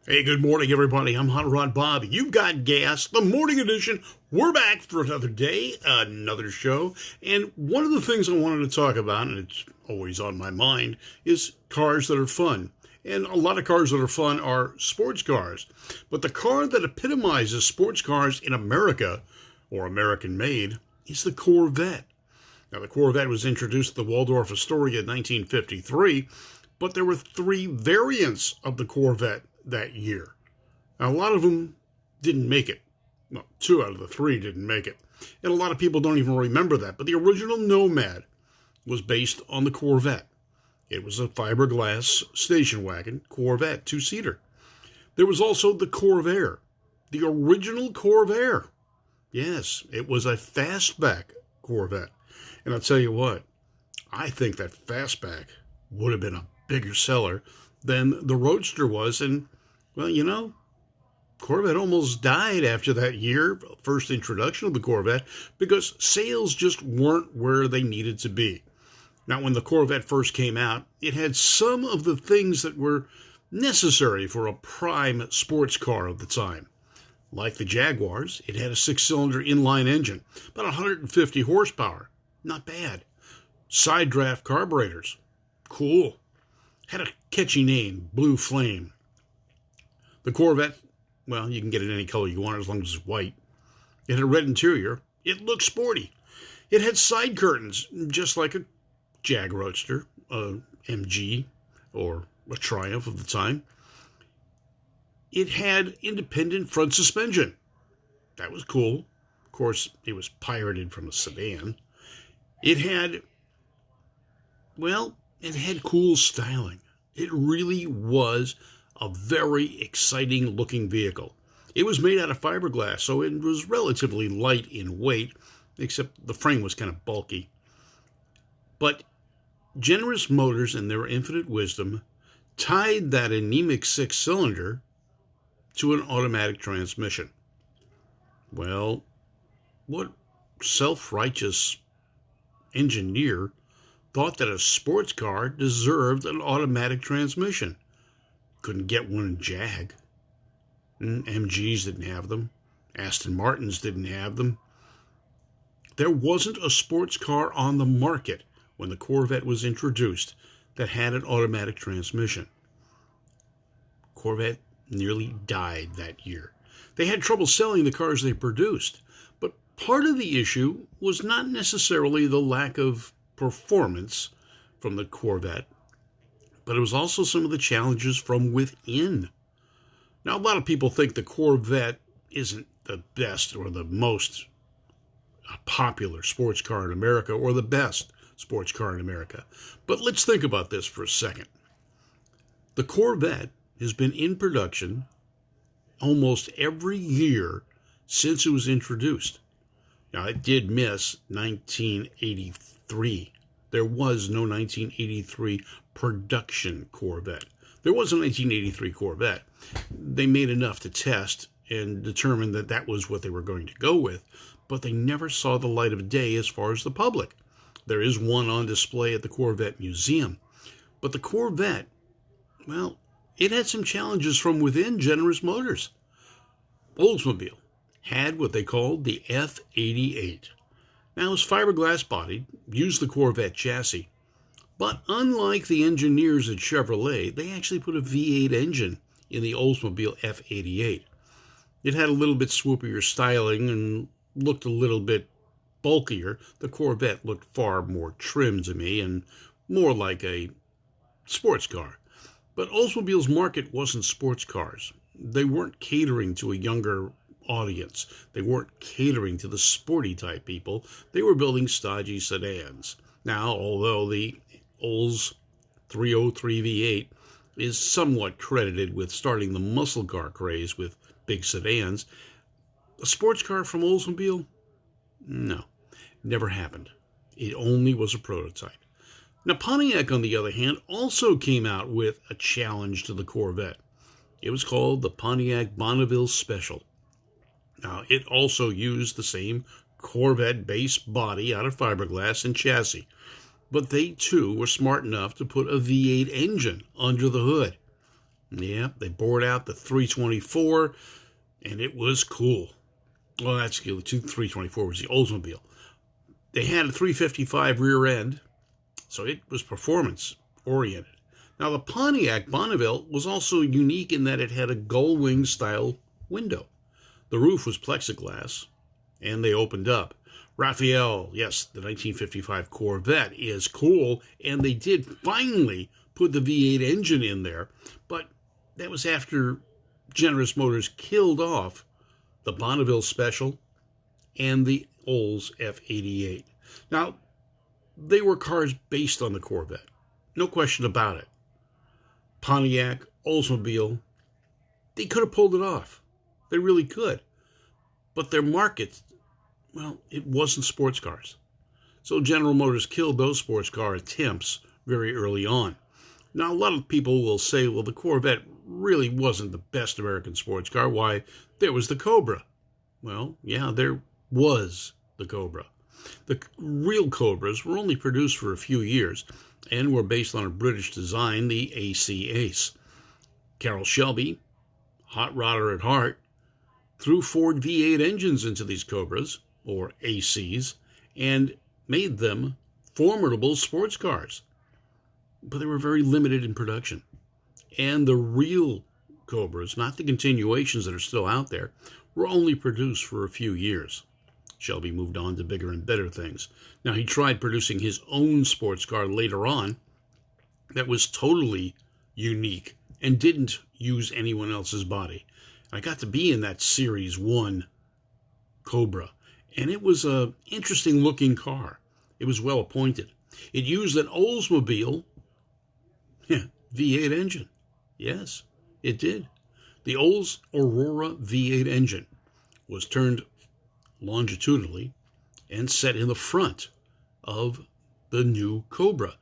Hey, good morning, everybody. I'm Hot Rod Bob. You've got gas, the morning edition. We're back for another day, another show. And one of the things I wanted to talk about, and it's always on my mind, is cars that are fun. And a lot of cars that are fun are sports cars. But the car that epitomizes sports cars in America, or American made, is the Corvette. Now, the Corvette was introduced at the Waldorf Astoria in 1953, but there were three variants of the Corvette that year. Now, a lot of them didn't make it. Well, two out of the three didn't make it. And a lot of people don't even remember that. But the original Nomad was based on the Corvette. It was a fiberglass station wagon Corvette, two-seater. There was also the Corvair, the original Corvair. Yes, it was a fastback Corvette. And I'll tell you what, I think that fastback would have been a bigger seller than the Roadster was. And, well, you know, Corvette almost died after that year, first introduction of the Corvette, because sales just weren't where they needed to be. Now, when the Corvette first came out, it had some of the things that were necessary for a prime sports car of the time. Like the Jaguars, it had a six-cylinder inline engine, about 150 horsepower. Not bad. Side draft carburetors. Cool. Had a catchy name, Blue Flame. The Corvette, well, you can get it any color you want as long as it's white. It had a red interior. It looked sporty. It had side curtains, just like a Jag Roadster, a MG, or a Triumph of the time. It had independent front suspension. That was cool. Of course, it was pirated from a sedan. It had cool styling. It really was a very exciting looking vehicle. It was made out of fiberglass, so it was relatively light in weight, except the frame was kind of bulky. But Generous Motors, in their infinite wisdom, tied that anemic six-cylinder to an automatic transmission. Well, what self-righteous engineer thought that a sports car deserved an automatic transmission? Couldn't get one in Jag. MGs didn't have them. Aston Martins didn't have them. There wasn't a sports car on the market when the Corvette was introduced that had an automatic transmission. Corvette nearly died that year. They had trouble selling the cars they produced, but part of the issue was not necessarily the lack of performance from the Corvette, but it was also some of the challenges from within. Now, a lot of people think the Corvette isn't the best or the most popular sports car in America or the best sports car in America. But let's think about this for a second. The Corvette has been in production almost every year since it was introduced. Now, it did miss 1983. There was no 1983 production Corvette. There was a 1983 Corvette. They made enough to test and determine that that was what they were going to go with, but they never saw the light of day as far as the public. There is one on display at the Corvette Museum. But the Corvette, well, it had some challenges from within Generous Motors. Oldsmobile had what they called the F88. Now, it was fiberglass bodied, used the Corvette chassis, but unlike the engineers at Chevrolet, they actually put a V8 engine in the Oldsmobile F88. It had a little bit swoopier styling and looked a little bit bulkier. The Corvette looked far more trim to me and more like a sports car. But Oldsmobile's market wasn't sports cars. They weren't catering to a younger audience. They weren't catering to the sporty type people. They were building stodgy sedans. Now, although the Olds 303 V8 is somewhat credited with starting the muscle car craze with big sedans, a sports car from Oldsmobile? No, never happened. It only was a prototype. Now, Pontiac, on the other hand, also came out with a challenge to the Corvette. It was called the Pontiac Bonneville Special. Now, it also used the same Corvette base body out of fiberglass and chassis, but they too were smart enough to put a V8 engine under the hood. Yeah, they bored out the 324, and it was cool. Well, that's the 324 was the Oldsmobile. They had a 355 rear end, so it was performance-oriented. Now, the Pontiac Bonneville was also unique in that it had a gull wing style window. The roof was plexiglass, and they opened up. Raphael, yes, the 1955 Corvette is cool, and they did finally put the V8 engine in there, but that was after Generous Motors killed off the Bonneville Special and the Olds F88. Now, they were cars based on the Corvette, no question about it. Pontiac, Oldsmobile, they could have pulled it off. They really could. But their market, well, it wasn't sports cars. So General Motors killed those sports car attempts very early on. Now, a lot of people will say, well, the Corvette really wasn't the best American sports car. Why, there was the Cobra. Well, yeah, there was the Cobra. The real Cobras were only produced for a few years and were based on a British design, the AC Ace. Carroll Shelby, hot rodder at heart, threw Ford V8 engines into these Cobras, or ACs, and made them formidable sports cars. But they were very limited in production. And the real Cobras, not the continuations that are still out there, were only produced for a few years. Shelby moved on to bigger and better things. Now, he tried producing his own sports car later on that was totally unique and didn't use anyone else's body. I got to be in that Series 1 Cobra, and it was an interesting looking car. It was well appointed. It used an Oldsmobile V8 engine. Yes, it did. The Olds Aurora V8 engine was turned longitudinally and set in the front of the new Cobra.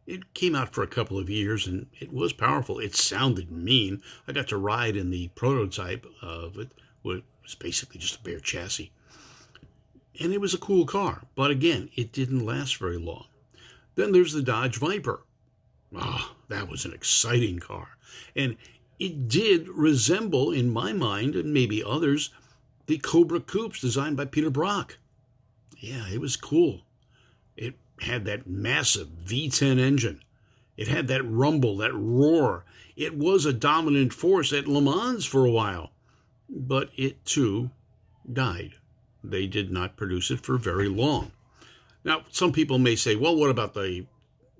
It came out for a couple of years, and it was powerful. It sounded mean. I got to ride in the prototype of it, which was basically just a bare chassis. And it was a cool car, but again, it didn't last very long. Then there's the Dodge Viper. That was an exciting car. And it did resemble, in my mind, and maybe others, the Cobra Coupes designed by Peter Brock. Yeah, it was cool. It had that massive V10 engine. It had that rumble, that roar. It was a dominant force at Le Mans for a while. But it, too, died. They did not produce it for very long. Now, some people may say, well, what about the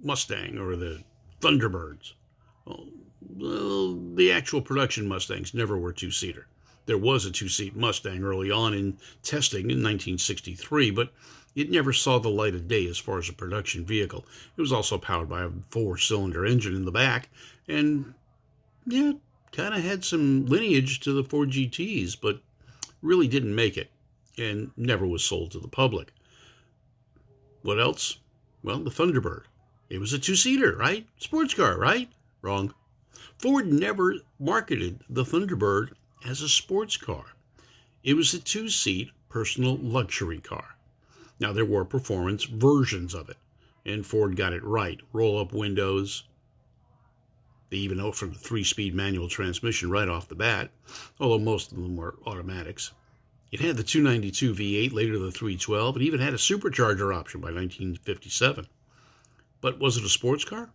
Mustang or the Thunderbirds? Well, the actual production Mustangs never were two-seater. There was a two-seat Mustang early on in testing in 1963, but it never saw the light of day as far as a production vehicle. It was also powered by a four-cylinder engine in the back, and yeah, kind of had some lineage to the Ford GTs, but really didn't make it, and never was sold to the public. What else? Well, the Thunderbird. It was a two-seater, right? Sports car, right? Wrong. Ford never marketed the Thunderbird as a sports car. It was a two-seat personal luxury car. Now, there were performance versions of it, and Ford got it right. Roll-up windows. They even offered the 3-speed manual transmission right off the bat, although most of them were automatics. It had the 292 V8, later the 312. It even had a supercharger option by 1957. But was it a sports car?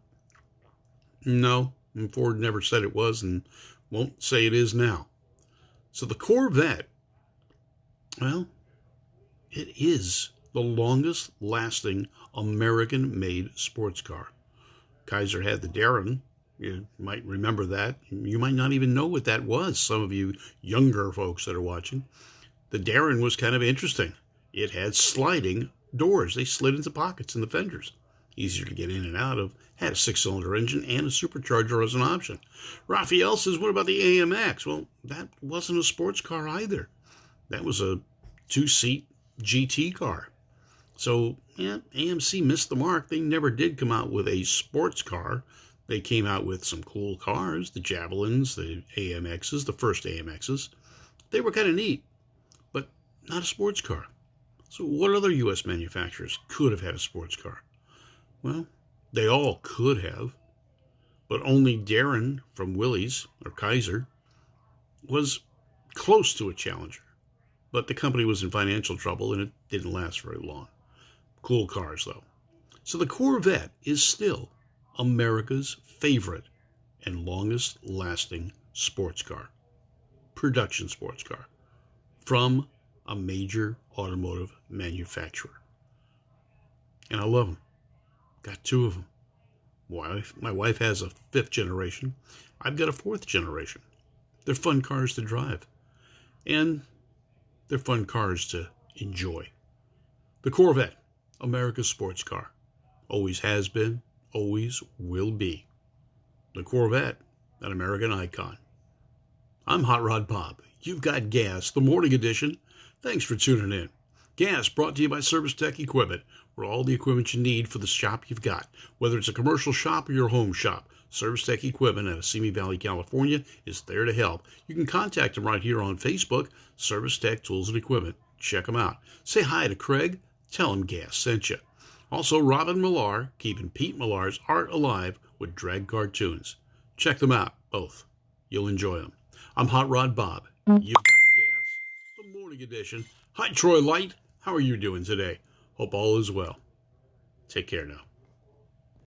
No, and Ford never said it was and won't say it is now. So the Corvette, well, it is the longest lasting American-made sports car. Kaiser had the Darren. You might remember that. You might not even know what that was, some of you younger folks that are watching. The Darren was kind of interesting. It had sliding doors. They slid into pockets in the fenders. Easier to get in and out of. Had a 6-cylinder engine and a supercharger as an option. Raphael says, what about the AMX? Well, that wasn't a sports car either. That was a 2-seat GT car. So, yeah, AMC missed the mark. They never did come out with a sports car. They came out with some cool cars, the Javelins, the AMXs, the first AMXs. They were kind of neat, but not a sports car. So what other U.S. manufacturers could have had a sports car? Well, they all could have, but only Darren from Willys, or Kaiser, was close to a Challenger. But the company was in financial trouble, and it didn't last very long. Cool cars, though. So the Corvette is still America's favorite and longest-lasting sports car, production sports car, from a major automotive manufacturer. And I love them. Got two of them. My wife has a 5th generation. I've got a 4th generation. They're fun cars to drive. And they're fun cars to enjoy. The Corvette, America's sports car. Always has been, always will be. The Corvette, an American icon. I'm Hot Rod Bob. You've got Gas, the morning edition. Thanks for tuning in. Gas brought to you by Service Tech Equipment, where all the equipment you need for the shop you've got. Whether it's a commercial shop or your home shop, Service Tech Equipment out of Simi Valley, California is there to help. You can contact them right here on Facebook, Service Tech Tools and Equipment. Check them out. Say hi to Craig. Tell him Gas sent you. Also, Robin Millar, keeping Pete Millar's art alive with drag cartoons. Check them out, both. You'll enjoy them. I'm Hot Rod Bob. You've got Gas, the morning edition. Hi, Troy Light. How are you doing today? Hope all is well. Take care now.